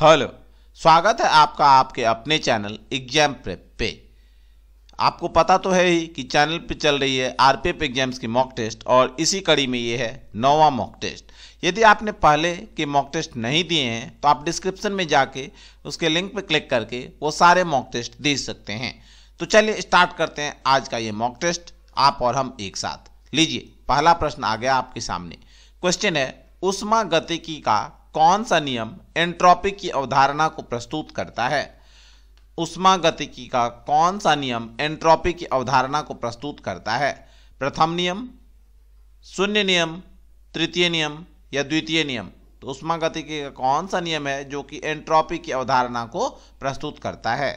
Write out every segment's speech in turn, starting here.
Hello, स्वागत है आपका आपके अपने चैनल एग्जाम प्रेप पे। आपको पता तो है ही कि चैनल पे चल रही है आरपीएफ एग्जाम्स की मॉक टेस्ट और इसी कड़ी में ये है 9वां मॉक टेस्ट। यदि आपने पहले के मॉक टेस्ट नहीं दिए हैं तो आप डिस्क्रिप्शन में जाके उसके लिंक पे क्लिक करके वो सारे मॉक टेस्ट दे सकते हैं। तो चलिए स्टार्ट करते हैं आज का ये मॉक टेस्ट, आप और हम एक साथ। लीजिए, पहला प्रश्न आ गया आपके सामने। क्वेश्चन है, ऊष्मागतिकी का कौन सा नियम एंट्रोपी की अवधारणा को प्रस्तुत करता है? ऊष्मागतिकी का कौन सा नियम एंट्रोपी की अवधारणा को प्रस्तुत करता है? प्रथम नियम, शून्य नियम, तृतीय नियम या द्वितीय नियम? तो ऊष्मागतिकी का कौन सा नियम है जो कि एंट्रोपी की अवधारणा को प्रस्तुत करता है?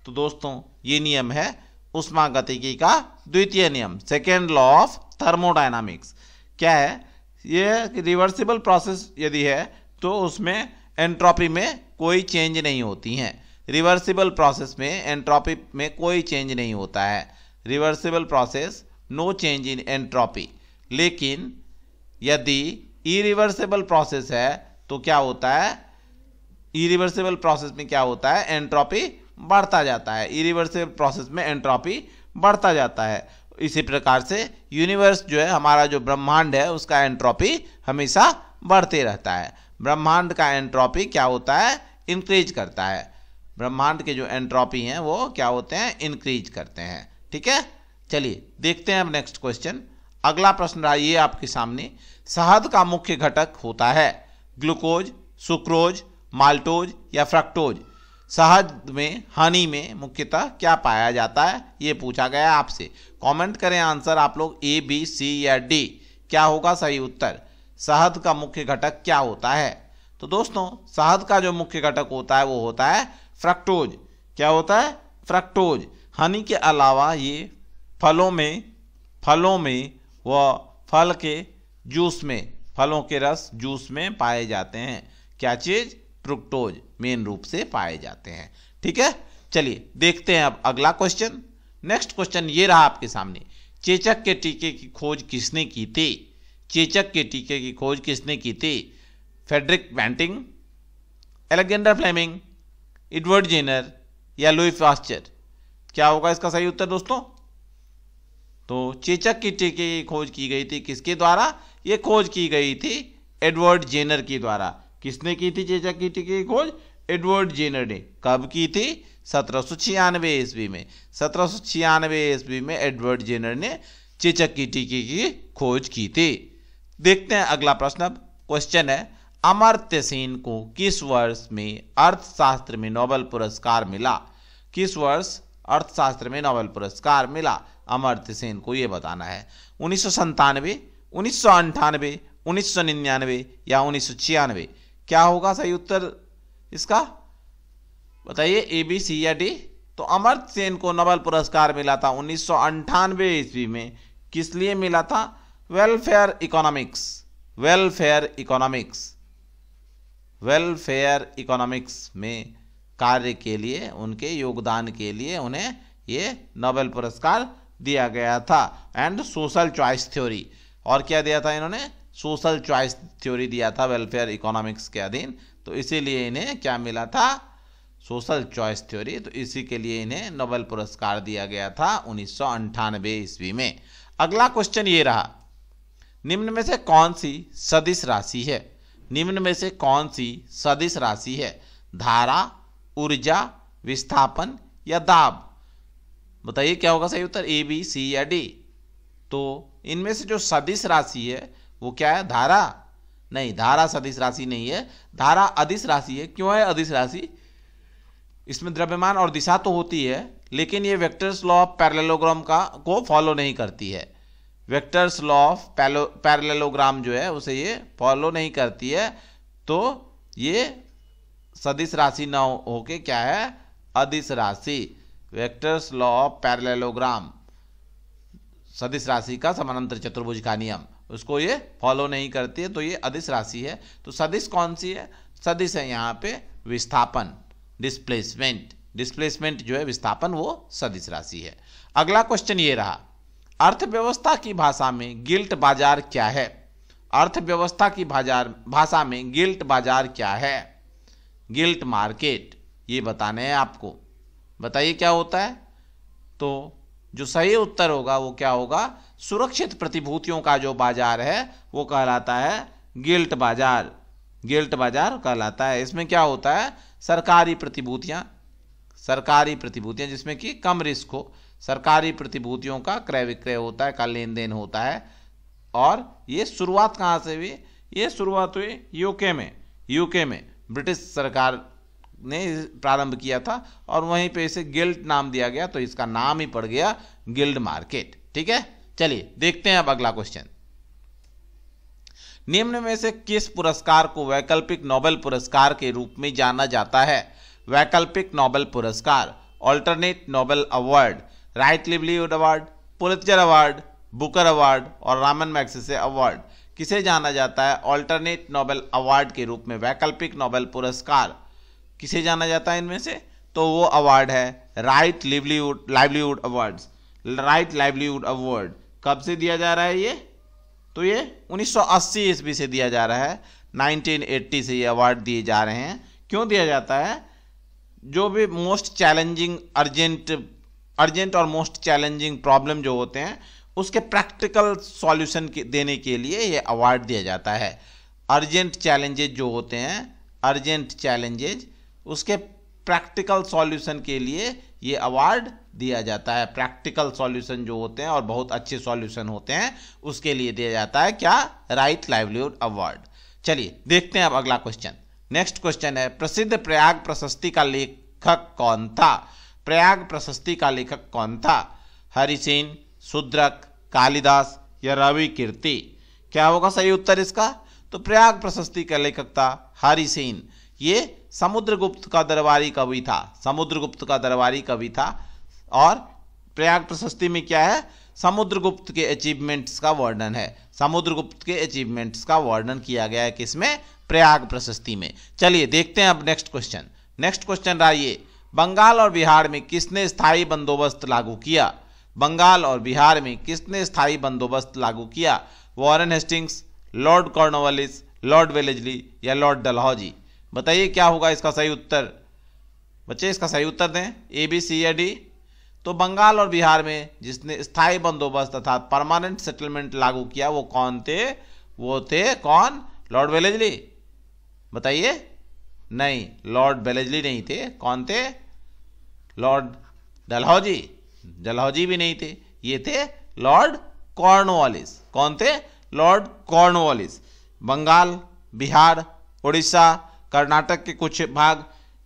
तो दोस्तों, ये नियम है ऊष्मागतिकी का द्वितीय नियम, सेकेंड लॉ ऑफ थर्मोडायनामिक्स। क्या है ये? रिवर्सिबल प्रोसेस यदि है तो उसमें एंट्रोपी में कोई चेंज नहीं होती है। रिवर्सिबल प्रोसेस में एंट्रोपी में कोई चेंज नहीं होता है। Reversible process, no change in entropy. लेकिन यदि इरिवर्सिबल प्रोसेस है तो क्या होता है? इरिवर्सिबल प्रोसेस में क्या होता है? एंट्रोपी बढ़ता जाता है। इरिवर्सिबल प्रोसेस में एंट्रोपी बढ़ता जाता है। इसी प्रकार से यूनिवर्स जो है, हमारा जो ब्रह्मांड है, उसका एंट्रोपी हमेशा बढ़ते रहता है। ब्रह्मांड का एंट्रोपी क्या होता है? इंक्रीज करता है। ब्रह्मांड के जो एंट्रोपी हैं वो क्या होते हैं? इंक्रीज करते हैं। ठीक है, चलिए देखते हैं अब नेक्स्ट क्वेश्चन। अगला प्रश्न रहा ये आपके सामने। शहद का मुख्य घटक होता है ग्लूकोज, सुक्रोज, माल्टोज या फ्रक्टोज? शहद में, हनी में मुख्यतः क्या पाया जाता है? ये पूछा गया है आपसे। कमेंट करें आंसर आप लोग, ए, बी, सी या डी। क्या होगा सही उत्तर? शहद का मुख्य घटक क्या होता है? तो दोस्तों, शहद का जो मुख्य घटक होता है वो होता है फ्रक्टोज। क्या होता है? फ्रक्टोज। हनी के अलावा ये फलों में व फल के जूस में, फलों के रस जूस में पाए जाते हैं। क्या चीज? फ्रुक्टोज मेन रूप से पाए जाते हैं। ठीक है, चलिए देखते हैं अब अगला क्वेश्चन। नेक्स्ट क्वेश्चन ये रहा आपके सामने। चेचक के टीके की खोज किसने की थी? चेचक के टीके की खोज किसने की थी? Frederick Banting, Alexander Fleming, Edward Jenner या लुई पास्चर? क्या होगा इसका सही उत्तर दोस्तों? तो चेचक के टीके की खोज की गई थी किसके द्वारा? ये खोज की गई थी एडवर्ड जेनर के द्वारा। किसने की थी चेचक की टीके की खोज? एडवर्ड जेनर ने। कब की थी? 1796 ईस्वी में। 1796 ईस्वी में एडवर्ड जेनर ने चेचक की टीके की खोज की थी। देखते हैं अगला प्रश्न। अब क्वेश्चन है, अमर्त्य सेन को किस वर्ष में अर्थशास्त्र में नोबेल पुरस्कार मिला? किस वर्ष अर्थशास्त्र में नोबेल पुरस्कार मिला अमर्त्य सेन को? ये बताना है। 1997, 1998, 1999 या 1996? क्या होगा सही उत्तर इसका? बताइए, ए, बी, सी या डी? तो अमर्त्य सेन को नोबेल पुरस्कार मिला था 1998 ईस्वी में। किस लिए मिला था? Welfare economics. Welfare economics, welfare economics में कार्य के लिए, उनके योगदान के लिए उन्हें ये नोबेल पुरस्कार दिया गया था। एंड सोशल चॉइस थ्योरी, और क्या दिया था इन्होंने? सोशल चॉइस थ्योरी दिया था वेलफेयर इकोनॉमिक्स के अधीन। तो इसीलिए इन्हें क्या मिला था? Social choice theory. तो इसी के लिए इन्हें नोबेल पुरस्कार दिया गया था 1998 ईस्वी में। अगला क्वेश्चन ये रहा, निम्न में से कौन सी सदिश राशि है? निम्न में से कौन सी सदिश राशि है? धारा, ऊर्जा, विस्थापन या दाब? बताइए क्या होगा सही उत्तर? ए, बी, सी या डी? तो इनमें से जो सदिश राशि है वो क्या है? धारा? नहीं, धारा सदिश राशि नहीं है, धारा अदिश राशि है। क्यों है अदिश राशि? इसमें द्रव्यमान और दिशा तो होती है, लेकिन ये वेक्टर्स लॉ ऑफ पैरेललोग्राम को फॉलो नहीं करती है। वेक्टर्स लॉ ऑफ पैरेललोग्राम जो है उसे ये फॉलो नहीं करती है। तो ये सदिश राशि ना होके क्या है? अदिश राशि। वेक्टर्स लॉ ऑफ पैरेललोग्राम, सदिश राशि का समानांतर चतुर्भुज का नियम, उसको ये फॉलो नहीं करती है, तो ये अदिश राशि है। तो सदिश कौन सी है? सदिश है यहाँ पे विस्थापन, डिस्प्लेसमेंट। डिस्प्लेसमेंट जो है विस्थापन, वो सदिश राशि है। अगला क्वेश्चन ये रहा, अर्थव्यवस्था की भाषा में गिल्ट बाजार क्या है? अर्थव्यवस्था की भाषा में गिल्ट बाजार क्या है? गिल्ट मार्केट, ये बताने हैं आपको। बताइए क्या होता है। तो जो सही उत्तर होगा वो क्या होगा, सुरक्षित प्रतिभूतियों का जो बाजार है वो कहलाता है गिल्ट बाजार। गिल्ट बाजार कहलाता है। इसमें क्या होता है, सरकारी प्रतिभूतियां जिसमें कि कम रिस्क हो, सरकारी प्रतिभूतियों का क्रय विक्रय होता है, का लेन देन होता है। और ये शुरुआत कहाँ से हुई, ये शुरुआत हुई यूके में ब्रिटिश सरकार ने प्रारंभ किया था और वहीं पे इसे गिल्ड नाम दिया गया, तो इसका नाम ही पड़ गया गिल्ड मार्केट। ठीक है, चलिए देखते हैं अब अगला क्वेश्चन। निम्न में से किस पुरस्कार को वैकल्पिक नोबेल पुरस्कार के रूप में जाना जाता है। वैकल्पिक नोबेल पुरस्कार, alternate Nobel award, right livelihood award, Pulitzer award, Booker award और रामन मैग्सेसे अवार्ड। किसे जाना जाता है ऑल्टरनेट नोबेल अवार्ड के रूप में, वैकल्पिक नोबेल पुरस्कार किसे जाना जाता है इनमें से, तो वो अवार्ड है right livelihood awards. Right livelihood award कब से दिया जा रहा है ये, तो ये 1980 ईस्वी से दिया जा रहा है। 1980 से ये अवार्ड दिए जा रहे हैं। क्यों दिया जाता है, जो भी मोस्ट चैलेंजिंग अर्जेंट और मोस्ट चैलेंजिंग प्रॉब्लम जो होते हैं उसके प्रैक्टिकल सॉल्यूशन देने के लिए ये अवार्ड दिया जाता है। अर्जेंट चैलेंजेज जो होते हैं, अर्जेंट चैलेंजेज, उसके प्रैक्टिकल सॉल्यूशन के लिए ये अवार्ड दिया जाता है। प्रैक्टिकल सॉल्यूशन जो होते हैं और बहुत अच्छे सॉल्यूशन होते हैं उसके लिए दिया जाता है क्या, राइट लाइवलीहुड अवार्ड। चलिए देखते हैं अब अगला क्वेश्चन। नेक्स्ट क्वेश्चन है, प्रसिद्ध प्रयाग प्रशस्ति का लेखक कौन था। प्रयाग प्रशस्ति का लेखक कौन था, हरिसेन, शूद्रक, कालिदास या रवि कीर्ति। क्या होगा सही उत्तर इसका, तो प्रयाग प्रशस्ति का लेखक था हरिसेन। ये समुद्रगुप्त का दरबारी कवि था, समुद्रगुप्त का दरबारी कवि था। और प्रयाग प्रशस्ति में क्या है, समुद्रगुप्त के अचीवमेंट्स का वर्णन है, समुद्रगुप्त के अचीवमेंट्स का वर्णन किया गया है किसमें, प्रयाग प्रशस्ति में। चलिए देखते हैं अब नेक्स्ट क्वेश्चन। नेक्स्ट क्वेश्चन रहा ये, बंगाल और बिहार में किसने स्थायी बंदोबस्त लागू किया। बंगाल और बिहार में किसने स्थायी बंदोबस्त लागू किया, Warren Hastings, Lord Cornwallis, Lord Wellesley या लॉर्ड डलहौजी। बताइए क्या होगा इसका सही उत्तर। बच्चे इसका सही उत्तर दें, ए बी सी या डी। तो बंगाल और बिहार में जिसने स्थायी बंदोबस्त अर्थात परमानेंट सेटलमेंट लागू किया वो कौन थे, वो थे कौन, लॉर्ड वेलेस्ली। बताइए, नहीं लॉर्ड वेलेस्ली नहीं थे, कौन थे, लॉर्ड डलहौजी। डलहौजी भी नहीं थे, ये थे लॉर्ड कॉर्नवालिस। कौन थे, लॉर्ड कॉर्नवालिस। बंगाल, बिहार, उड़ीसा, कर्नाटक के कुछ भाग,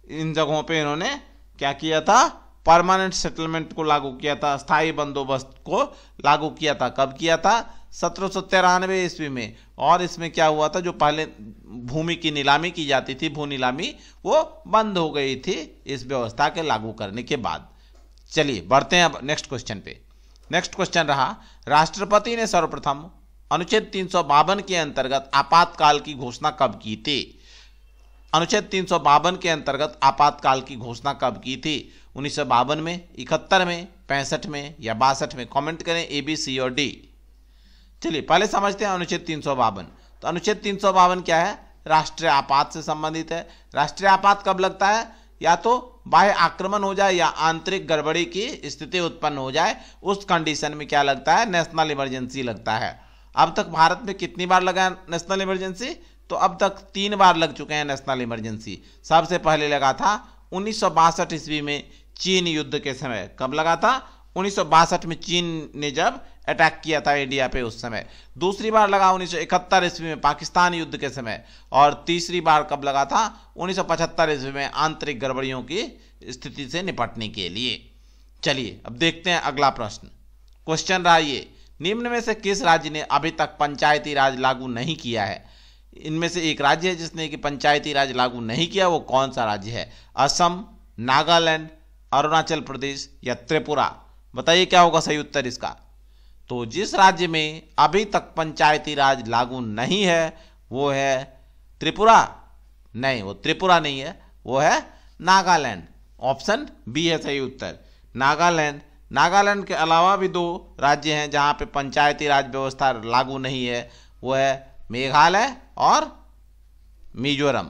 इन जगहों पे इन्होंने क्या किया था, परमानेंट सेटलमेंट को लागू किया था, स्थायी बंदोबस्त को लागू किया था। कब किया था, 1793 ईस्वी में। और इसमें क्या हुआ था, जो पहले भूमि की नीलामी की जाती थी, भू नीलामी, वो बंद हो गई थी इस व्यवस्था के लागू करने के बाद। चलिए बढ़ते हैं अब नेक्स्ट क्वेश्चन पे। नेक्स्ट क्वेश्चन रहा, राष्ट्रपति ने सर्वप्रथम अनुच्छेद 352 के अंतर्गत आपातकाल की घोषणा कब की थी। अनुच्छेद 352 के अंतर्गत आपातकाल की घोषणा कब की थी, 1952 में, 71 में, 65 में या 62 में। कमेंट करें ए बी सी और डी। चलिए पहले समझते हैं अनुच्छेद 352। तो अनुच्छेद 352 क्या है, राष्ट्रीय आपात से संबंधित है। राष्ट्रीय आपात कब लगता है, या तो बाह्य आक्रमण हो जाए या आंतरिक गड़बड़ी की स्थिति उत्पन्न हो जाए, उस कंडीशन में क्या लगता है, नेशनल इमरजेंसी लगता है। अब तक भारत में कितनी बार लगा नेशनल इमरजेंसी, तो अब तक 3 बार लग चुके हैं नेशनल इमरजेंसी। सबसे पहले लगा था 1962 ईस्वी में चीन युद्ध के समय। कब लगा था, 1962 में चीन ने जब अटैक किया था इंडिया पे उस समय। दूसरी बार लगा 1971 ईस्वी में पाकिस्तान युद्ध के समय। और तीसरी बार कब लगा था, 1975 ईस्वी में आंतरिक गड़बड़ियों की स्थिति से निपटने के लिए। चलिए अब देखते हैं अगला प्रश्न। क्वेश्चन रहा ये, निम्न में से किस राज्य ने अभी तक पंचायती राज लागू नहीं किया है। इनमें से एक राज्य है जिसने कि पंचायती राज लागू नहीं किया, वो कौन सा राज्य है, असम, नागालैंड, अरुणाचल प्रदेश या त्रिपुरा। बताइए क्या होगा सही उत्तर इसका। तो जिस राज्य में अभी तक पंचायती राज लागू नहीं है वो है त्रिपुरा। नहीं, वो त्रिपुरा नहीं है, वो है नागालैंड। ऑप्शन बी है सही उत्तर, नागालैंड। नागालैंड के अलावा भी 2 राज्य हैं जहां पे पंचायती राज व्यवस्था लागू नहीं है, वो है मेघालय और मिजोरम।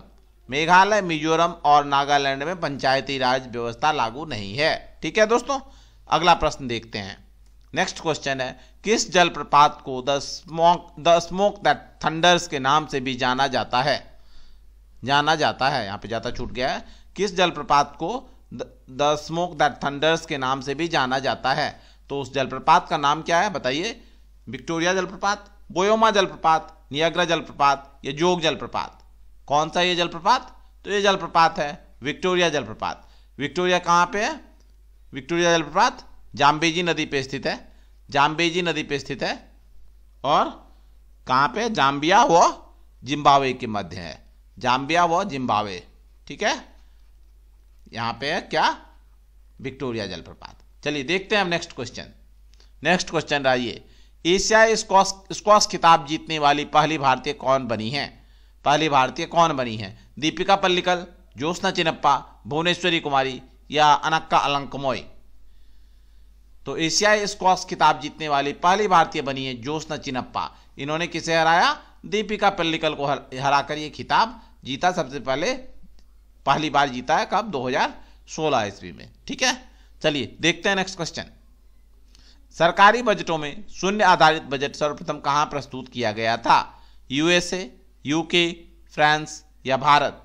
मेघालय, मिजोरम और नागालैंड में पंचायती राज व्यवस्था लागू नहीं है। ठीक है दोस्तों, अगला प्रश्न देखते हैं। नेक्स्ट क्वेश्चन है, किस जलप्रपात को द स्मोक दैट थंडर्स के नाम से भी जाना जाता है? यहाँ पे जाता छूट गया है। किस जलप्रपात को द स्मोक दैट थंडर्स के नाम से भी जाना जाता है? तो उस जलप्रपात का नाम क्या है बताइए? विक्टोरिया जलप्रपात, बोयोमा जलप्रपात, नियाग्रा जलप्रपात या जोग जलप्रपात? कौन सा ये जलप्रपात? तो ये जलप्रपात है विक्टोरिया जलप्रपात। विक्टोरिया कहाँ पे है? विक्टोरिया जलप्रपात जाम्बेजी नदी पे स्थित है। जाम्बेजी नदी पे स्थित है और कहाँ पे? जाम्बिया व जिम्बाब्वे के मध्य है। जाम्बिया व जिम्बाब्वे, ठीक है। यहाँ पे है क्या? विक्टोरिया जलप्रपात। चलिए देखते हैं हम नेक्स्ट क्वेश्चन। नेक्स्ट क्वेश्चन रहिए, एशियाई स्क्वॉश खिताब जीतने वाली पहली भारतीय कौन बनी है? पहली भारतीय कौन बनी है? दीपिका पल्लिकल, ज्योत्सना चिनप्पा, भुवनेश्वरी कुमारी या अनक्का अलंकमोई? तो एशियाई स्क्वॉश खिताब जीतने वाली पहली भारतीय बनी है ज्योत्सना चिनप्पा। इन्होंने किसे हराया? दीपिका पल्लिकल को हराकर ये खिताब जीता। सबसे पहले पहली बार जीता है कब? 2016 ईस्वी में। ठीक है, चलिए देखते हैं नेक्स्ट क्वेश्चन। सरकारी बजटों में शून्य आधारित बजट सर्वप्रथम कहां प्रस्तुत किया गया था? यूएसए, यूके, फ्रांस या भारत?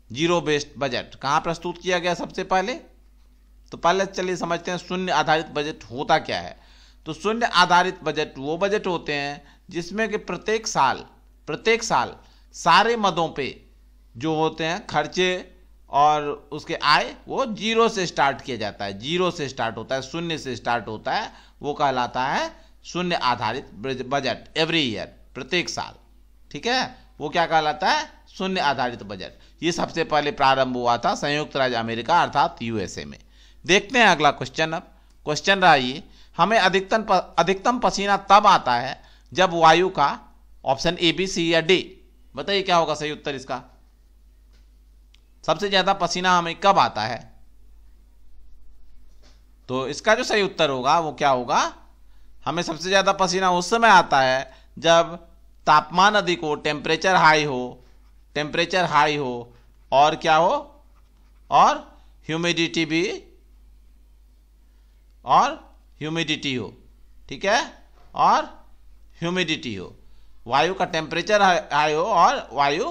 जीरो बेस्ड बजट कहां प्रस्तुत किया गया सबसे पहले? तो पहले चलिए समझते हैं शून्य आधारित बजट होता क्या है। तो शून्य आधारित बजट वो बजट होते हैं जिसमें कि प्रत्येक साल सारे मदों पे जो होते हैं खर्चे और उसके आय वो जीरो से स्टार्ट किया जाता है। जीरो से स्टार्ट होता है, शून्य से स्टार्ट होता है, वो कहलाता है शून्य आधारित बजट। एवरी ईयर, प्रत्येक साल, ठीक है, वो क्या कहलाता है? शून्य आधारित बजट। ये सबसे पहले प्रारंभ हुआ था संयुक्त राज्य अमेरिका अर्थात यूएसए में। देखते हैं अगला क्वेश्चन। अब क्वेश्चन रहा ये, हमें अधिकतम पसीना तब आता है जब वायु का ऑप्शन ए, बी, सी या डी? बताइए क्या होगा सही उत्तर इसका? सबसे ज्यादा पसीना हमें कब आता है? तो इसका जो सही उत्तर होगा वो क्या होगा? हमें सबसे ज्यादा पसीना उस समय आता है जब तापमान अधिक हो, टेम्परेचर हाई हो और क्या हो? और ह्यूमिडिटी हो, ठीक है, और ह्यूमिडिटी हो। वायु का टेम्परेचर हाई हो और वायु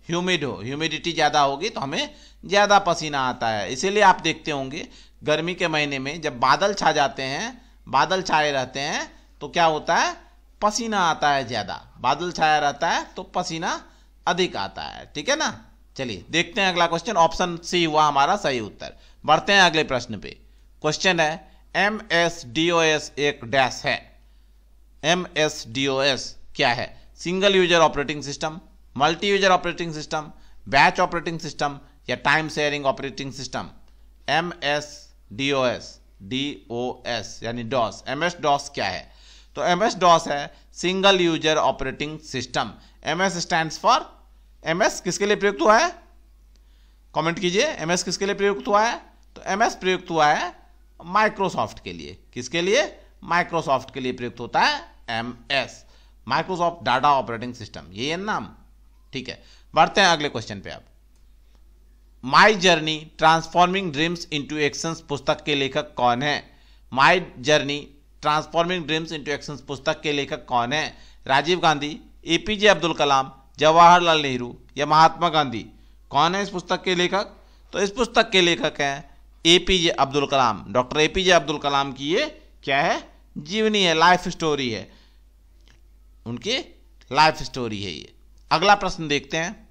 ह्यूमिड हो, ह्यूमिडिटी ज़्यादा होगी तो हमें ज़्यादा पसीना आता है। इसीलिए आप देखते होंगे गर्मी के महीने में जब बादल छा जाते हैं, बादल छाए रहते हैं तो क्या होता है? पसीना आता है ज़्यादा। बादल छाया रहता है तो पसीना अधिक आता है, ठीक है ना। चलिए देखते हैं अगला क्वेश्चन। ऑप्शन सी हुआ हमारा सही उत्तर। बढ़ते हैं अगले प्रश्न पे। क्वेश्चन है, MS-DOS एक डैश है। MS-DOS क्या है? Single user operating system, multi user operating system, batch operating system या time sharing operating system? MS-DOS, DOS यानी डॉस। MS-DOS क्या है? तो MS-DOS है single user operating system. MS stands for, MS किसके लिए प्रयुक्त हुआ है? कमेंट कीजिए, MS किसके लिए प्रयुक्त हुआ है? तो MS प्रयुक्त हुआ है माइक्रोसॉफ्ट के लिए। किसके लिए? माइक्रोसॉफ्ट के लिए प्रयुक्त होता है MS, Microsoft data operating system, ये है नाम, ठीक है। बढ़ते हैं अगले क्वेश्चन पे। अब my journey transforming dreams into actions पुस्तक के लेखक कौन है? My journey transforming dreams into actions पुस्तक के लेखक कौन है? राजीव गांधी, APJ अब्दुल कलाम, जवाहरलाल नेहरू या महात्मा गांधी? कौन है इस पुस्तक के लेखक? तो इस पुस्तक के लेखक हैं APJ Abdul Kalam. Doctor APJ Abdul Kalam की ये क्या है? जीवनी है, लाइफ स्टोरी है, उनकी लाइफ स्टोरी है ये। अगला प्रश्न देखते हैं।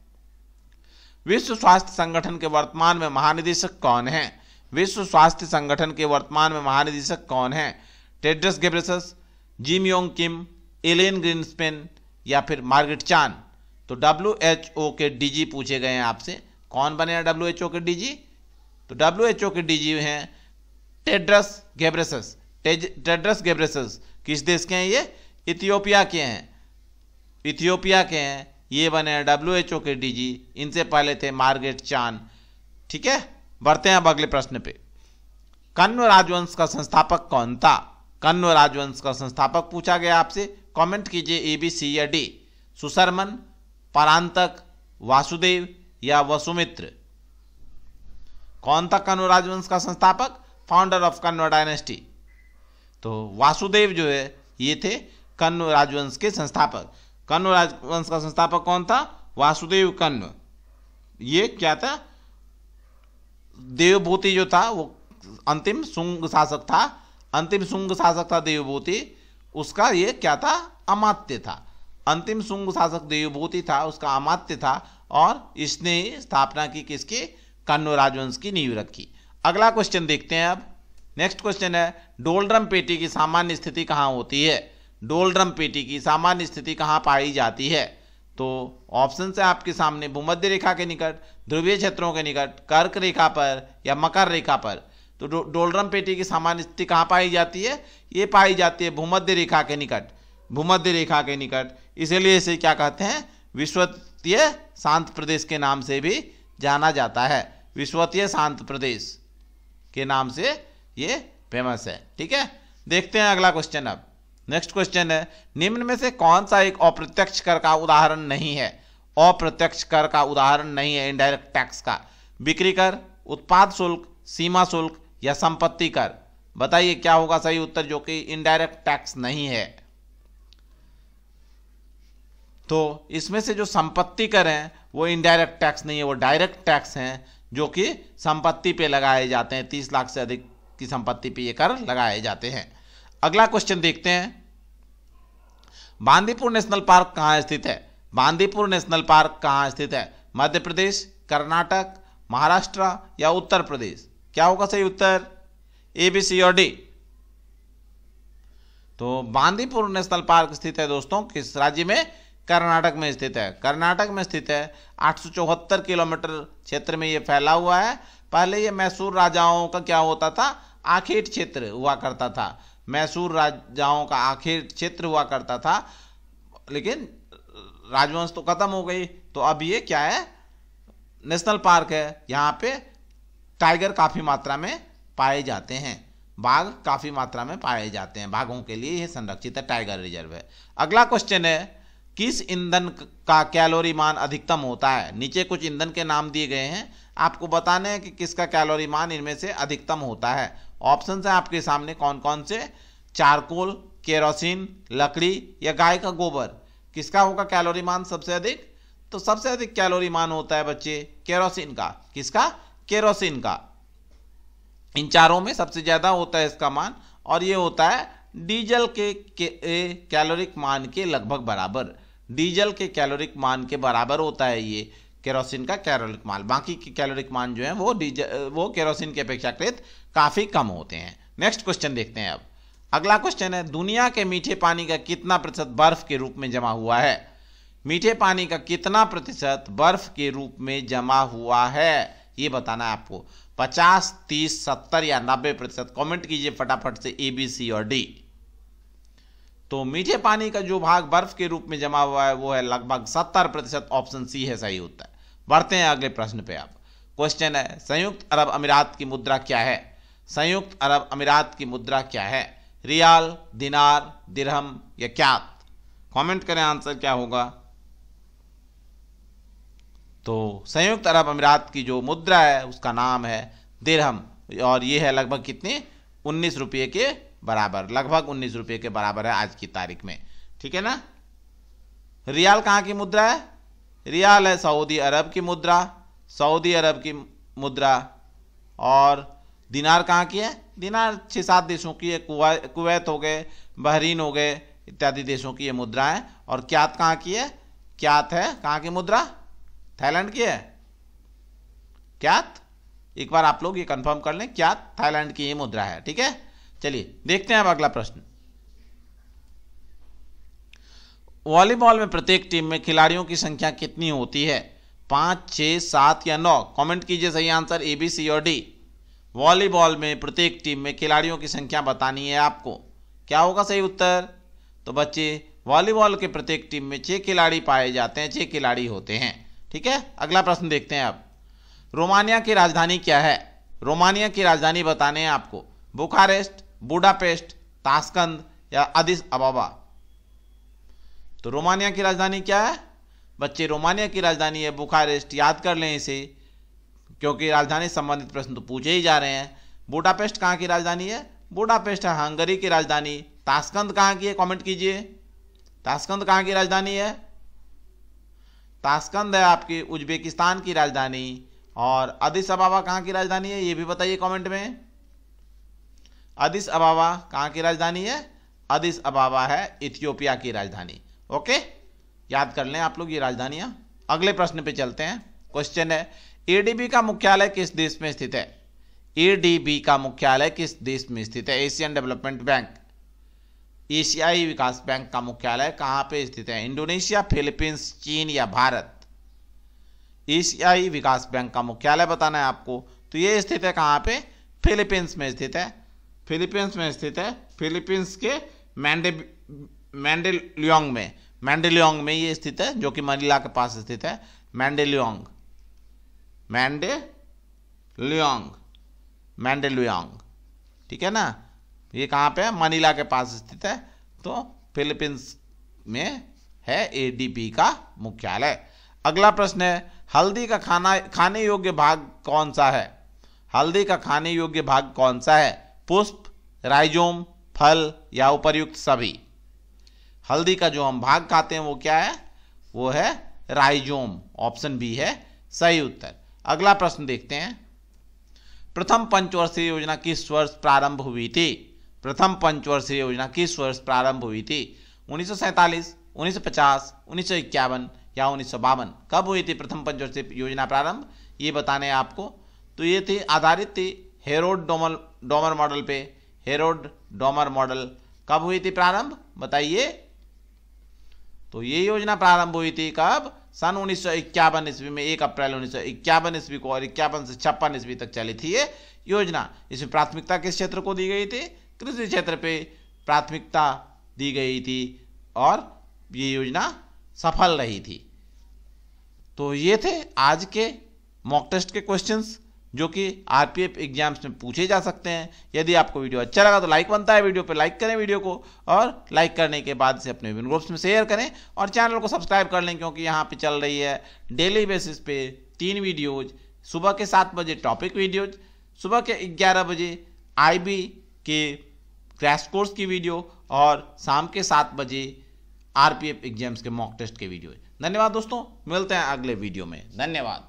विश्व स्वास्थ्य संगठन के वर्तमान में महानिदेशक कौन है? विश्व स्वास्थ्य संगठन के वर्तमान में महानिदेशक कौन है? Tedros Ghebreyesus, Jim Yong Kim, Alan Greenspan या फिर मार्गरेट चान? तो WHO के DG पूछे गए हैं आपसे। कौन बने हैं WHO के DG? तो WHO के DG हैं टेड्रस घेब्रेयेसस। टेड्रस घेब्रेयेसस किस देश के हैं? ये इथियोपिया के हैं। इथियोपिया के हैं, ये बने हैं WHO के DG। इनसे पहले थे मार्गरेट चान, ठीक है। बढ़ते हैं अब अगले प्रश्न पे। कण्व राजवंश का संस्थापक कौन था? कण्व राजवंश का संस्थापक पूछा गया आपसे। कमेंट कीजिए A, B, C या D। सुशर्मन, परांतक, वासुदेव या वसुमित्र? कौन था कण्व राजवंश का संस्थापक? Founder of Kanva dynasty. तो वासुदेव जो है ये थे कण्व राजवंश के संस्थापक। कण्व राजवंश का संस्थापक कौन था? वासुदेव कण्व। ये क्या था? देवभूति जो था वो अंतिम शुंग शासक था। अंतिम शुंग शासक था देवभूति, उसका ये क्या था? अमात्य था। अंतिम शुंग शासक देवभूति था, उसका अमात्य था, और इसने स्थापना की किसकी? कण्व राजवंश की नींव रखी। अगला क्वेश्चन देखते हैं अब। नेक्स्ट क्वेश्चन है, डोलड्रम पेटी की सामान्य स्थिति कहाँ होती है? डोलड्रम पेटी की सामान्य स्थिति कहाँ पाई जाती है? तो ऑप्शन है आपके सामने, भूमध्य रेखा के निकट, ध्रुवीय क्षेत्रों के निकट, कर्क रेखा पर या मकर रेखा पर। तो डोलड्रम पेटी की सामान्य स्थिति कहाँ पाई जाती है? ये पाई जाती है भूमध्य रेखा के निकट। भूमध्य रेखा के निकट, इसीलिए इसे क्या कहते हैं? विषुवतीय शांत प्रदेश के नाम से भी जाना जाता है। विषुवतीय शांत प्रदेश के नाम से ये फेमस है। ठीक है, देखते हैं अगला क्वेश्चन अब। नेक्स्ट क्वेश्चन है, निम्न में से कौन सा एक अप्रत्यक्ष कर का उदाहरण नहीं है? अप्रत्यक्ष कर का उदाहरण नहीं है इनडायरेक्ट टैक्स का। बिक्री कर, उत्पाद शुल्क, सीमा शुल्क या संपत्ति कर। बताइए क्या होगा सही उत्तर जो कि इनडायरेक्ट टैक्स नहीं है? तो इसमें से जो संपत्ति कर हैं वो इनडायरेक्ट टैक्स नहीं है, वो डायरेक्ट टैक्स हैं जो कि संपत्ति पे लगाए जाते हैं। 30 लाख से अधिक की संपत्ति पे ये कर लगाए जाते हैं। अगला क्वेश्चन देखते हैं, बांदीपुर नेशनल पार्क कहाँ स्थित है? बांदीपुर नेशनल पार्क कहाँ स्थित है? मध्य प्रदेश, कर्नाटक, महाराष्ट्र या उत्तर प्रदेश? क्या होगा सही उत्तर? ए, बी, सी और डी। तो बांदीपुर नेशनल पार्क स्थित है दोस्तों किस राज्य में? कर्नाटक में स्थित है। कर्नाटक में स्थित है। 874 किलोमीटर क्षेत्र में ये फैला हुआ है। पहले ये मैसूर राजाओं का क्या होता था? आखेट क्षेत्र हुआ करता था। मैसूर राजाओं का आखेट क्षेत्र हुआ करता था, लेकिन राजवंश तो खत्म हो गई, तो अब ये क्या है? नेशनल पार्क है। यहाँ पे टाइगर काफ़ी मात्रा में पाए जाते हैं, बाघ काफ़ी मात्रा में पाए जाते हैं। बाघों के लिए यह संरक्षित है, टाइगर रिजर्व है। अगला क्वेश्चन है, किस ईंधन का कैलोरी मान अधिकतम होता है? नीचे कुछ ईंधन के नाम दिए गए हैं, आपको बताने हैं कि किसका कैलोरी मान इनमें से अधिकतम होता है। ऑप्शन है आपके सामने कौन कौन से? चारकोल, केरोसिन, लकड़ी या गाय का गोबर। किसका होगा कैलोरी मान सबसे अधिक? तो सबसे अधिक कैलोरी मान होता है बच्चे केरोसिन का। किसका? केरोसिन का। इन चारों में सबसे ज्यादा होता है इसका मान, और ये होता है डीजल के कैलोरिक मान के लगभग बराबर। डीजल के कैलोरिक मान के बराबर होता है ये केरोसिन का कैलोरिक मान। बाकी के कैलोरिक मान जो है वो केरोसिन की अपेक्षाकृत काफी कम होते हैं। नेक्स्ट क्वेश्चन देखते हैं अब। अगला क्वेश्चन है, दुनिया के मीठे पानी का कितना प्रतिशत बर्फ के रूप में जमा हुआ है? मीठे पानी का कितना प्रतिशत बर्फ के रूप में जमा हुआ है ये बताना है आपको। 50, 30, 70 या 90%? कॉमेंट कीजिए फटाफट से ए, बी, सी और डी। तो मीठे पानी का जो भाग बर्फ के रूप में जमा हुआ है वो है लगभग 70%। ऑप्शन सी है सही उत्तर। बढ़ते हैं अगले प्रश्न पे। आप क्वेश्चन है, संयुक्त अरब अमीरात की मुद्रा क्या है? संयुक्त अरब अमीरात की मुद्रा क्या है? रियाल, दिनार, दिरहम या क्यात? कमेंट करें आंसर क्या होगा। तो संयुक्त अरब अमीरात की जो मुद्रा है उसका नाम है दिरहम, और ये है लगभग कितने? 19 रुपये के बराबर। लगभग 19 रुपये के बराबर है आज की तारीख में। ठीक है ना। रियाल कहाँ की मुद्रा है? रियाल है सऊदी अरब की मुद्रा। सऊदी अरब की मुद्रा। और दिनार कहाँ की है? दिनार 6-7 देशों की है। कुवैत हो गए, बहरीन हो गए इत्यादि देशों की ये मुद्रा है। और क्यात कहाँ की है? क्यात है कहाँ की मुद्रा? थाईलैंड की है क्यात। एक बार आप लोग ये कंफर्म कर लें, क्यात थाईलैंड की ये मुद्रा है। ठीक है, चलिए देखते हैं अब अगला प्रश्न। वॉलीबॉल में प्रत्येक टीम में खिलाड़ियों की संख्या कितनी होती है? 5, 6, 7 या 9? कमेंट कीजिए सही आंसर ए, बी, सी और डी। वॉलीबॉल में प्रत्येक टीम में खिलाड़ियों की संख्या बतानी है आपको। क्या होगा सही उत्तर? तो बच्चे वॉलीबॉल के प्रत्येक टीम में 6 खिलाड़ी पाए जाते हैं, 6 खिलाड़ी होते हैं। ठीक है, अगला प्रश्न देखते हैं अब। रोमानिया की राजधानी क्या है? रोमानिया की राजधानी बताने हैं आपको। बुखारेस्ट, बुडापेस्ट, ताशकंद या अदिस अबाबा? तो रोमानिया की राजधानी क्या है? बच्चे रोमानिया की राजधानी है बुखारेस्ट, याद कर लें इसे, क्योंकि राजधानी संबंधित प्रश्न तो पूछे ही जा रहे हैं। बुडापेस्ट कहाँ की राजधानी है? बुडापेस्ट है हंगरी की राजधानी। ताशकंद कहाँ की है? कमेंट कीजिए, ताशकंद कहाँ की राजधानी है? ताशकंद है आपकी उज्बेकिस्तान की राजधानी। और अदिस अबाबा कहाँ की राजधानी है? ये भी बताइए कमेंट में। अदिस अबाबा कहाँ की राजधानी है? अदिस अबाबा है इथियोपिया की राजधानी। ओके, याद कर लें आप लोग ये राजधानियां। अगले प्रश्न पे चलते हैं। क्वेश्चन है, एडीबी का मुख्यालय किस देश में स्थित है? एडीबी का मुख्यालय किस देश में स्थित है? एशियन डेवलपमेंट बैंक, एशियाई विकास बैंक का मुख्यालय कहां पे स्थित है? इंडोनेशिया, फिलीपींस, चीन या भारत? एशियाई विकास बैंक का मुख्यालय बताना है आपको। तो ये स्थित है कहां पे? फिलीपींस में स्थित है। फिलीपींस में स्थित है, फिलीपींस के मैंडेलियोंग में, मैंडेलियोंग में ये स्थित है, जो कि मनीला के पास स्थित है। मैंडेलियोंग, मैंडेलियोंग, मैंडेलियोंग, ठीक है ना। ये कहाँ पे है? मनीला के पास स्थित है। तो फिलीपींस में है एडीबी का मुख्यालय। अगला प्रश्न है, हल्दी का खाने योग्य भाग कौन सा है? हल्दी का खाने योग्य भाग कौन सा है? पुष्प, राइजोम, फल या उपर्युक्त सभी? हल्दी का जो हम भाग खाते हैं वो क्या है? वो है राइजोम। ऑप्शन बी है सही उत्तर। अगला प्रश्न देखते हैं, प्रथम पंचवर्षीय योजना किस वर्ष प्रारंभ हुई थी? प्रथम पंचवर्षीय योजना किस वर्ष प्रारंभ हुई थी? 1947, 1950, 1951 या 1952? कब हुई थी प्रथम पंचवर्षीय योजना प्रारंभ? ये बताने हैं आपको। तो ये थी आधारित थी हेरोड डोमर मॉडल पे। हेरोड डोमर मॉडल कब हुई थी प्रारंभ? बताइए। तो ये योजना प्रारंभ हुई थी कब? सन 1951 ईस्वी में, 1 अप्रैल 1951 ईस्वी को, और 51 से 56 ईस्वी तक चली थी ये योजना। इसमें प्राथमिकता किस क्षेत्र को दी गई थी? कृषि क्षेत्र पे प्राथमिकता दी गई थी और ये योजना सफल रही थी। तो ये थे आज के मॉक टेस्ट के क्वेश्चंस, जो कि आरपीएफ एग्जाम्स में पूछे जा सकते हैं। यदि आपको वीडियो अच्छा लगा तो लाइक बनता है, वीडियो पे लाइक करें वीडियो को, और लाइक करने के बाद से अपने विभिन्न ग्रुप्स में शेयर करें और चैनल को सब्सक्राइब कर लें, क्योंकि यहाँ पे चल रही है डेली बेसिस पे 3 वीडियोज। सुबह के 7 बजे टॉपिक वीडियोज, सुबह के 11 बजे आईबी के क्रैश कोर्स की वीडियो, और शाम के 7 बजे आरपीएफ एग्जाम्स के मॉक टेस्ट के वीडियो। धन्यवाद दोस्तों, मिलते हैं अगले वीडियो में। धन्यवाद।